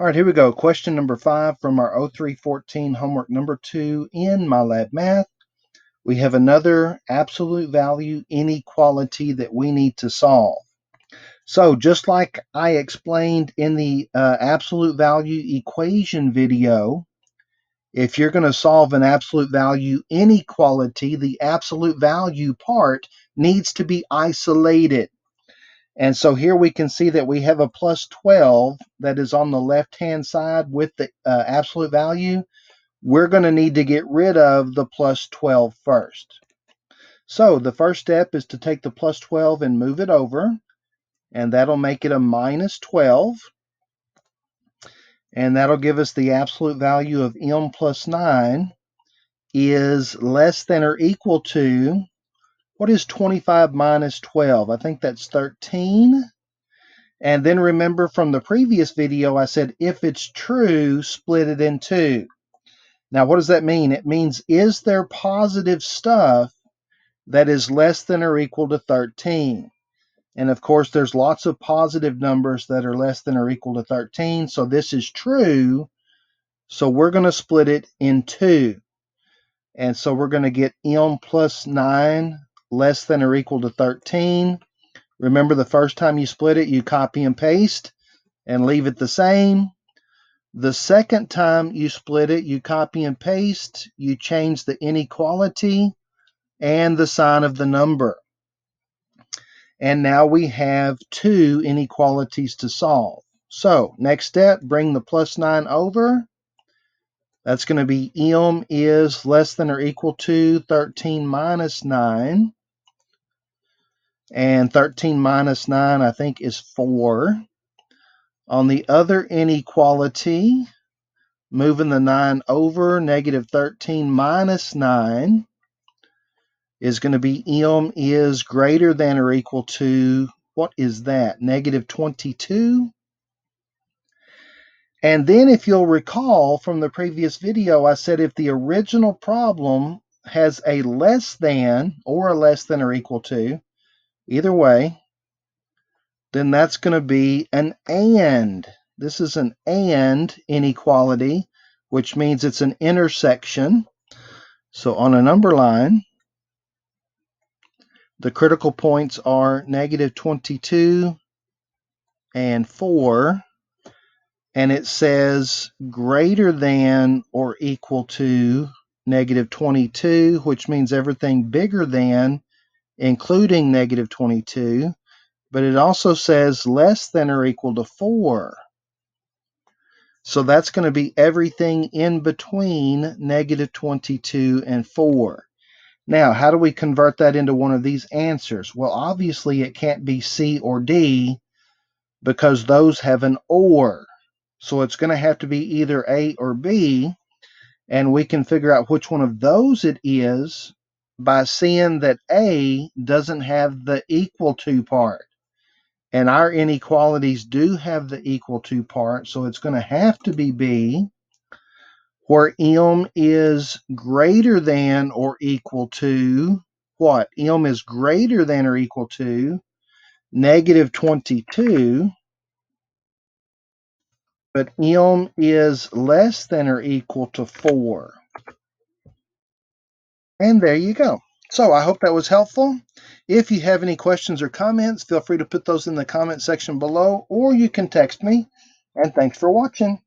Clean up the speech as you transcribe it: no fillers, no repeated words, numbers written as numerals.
All right, here we go. Question number 5 from our 0314 homework number 2 in MyLab Math. We have another absolute value inequality that we need to solve. So just like I explained in the absolute value equation video, if you're going to solve an absolute value inequality, the absolute value part needs to be isolated. And so here we can see that we have a plus 12 that is on the left-hand side with the absolute value. We're going to need to get rid of the plus 12 first. So the first step is to take the plus 12 and move it over, and that'll make it a minus 12. And that'll give us the absolute value of m plus 9 is less than or equal to, what is 25 minus 12? I think that's 13. And then remember from the previous video, I said if it's true, split it in two. Now, what does that mean? It means, is there positive stuff that is less than or equal to 13? And of course, there's lots of positive numbers that are less than or equal to 13. So this is true. So we're going to split it in two. And so we're going to get m plus 9 less than or equal to 13. Remember, the first time you split it, you copy and paste and leave it the same. The second time you split it, you copy and paste, you change the inequality and the sign of the number. And now we have two inequalities to solve. So next step, bring the plus 9 over. That's going to be m is less than or equal to 13 minus 9. And 13 minus 9, I think, is 4. On the other inequality, moving the 9 over, negative 13 minus 9 is going to be m is greater than or equal to, what is that, negative 22? And then if you'll recall from the previous video, I said if the original problem has a less than or a less than or equal to, either way, then that's going to be an and. This is an and inequality, which means it's an intersection. So on a number line, the critical points are negative 22 and 4. And it says greater than or equal to negative 22, which means everything bigger than, including negative 22. But it also says less than or equal to 4. So that's going to be everything in between negative 22 and 4. Now, how do we convert that into one of these answers? Well, obviously it can't be C or D because those have an or. So it's going to have to be either A or B, and we can figure out which one of those it is by seeing that A doesn't have the equal to part. And our inequalities do have the equal to part, so it's going to have to be B, where m is greater than or equal to what? M is greater than or equal to negative 22, but m is less than or equal to 4. And there you go. So I hope that was helpful. If you have any questions or comments, feel free to put those in the comment section below, or you can text me. And thanks for watching.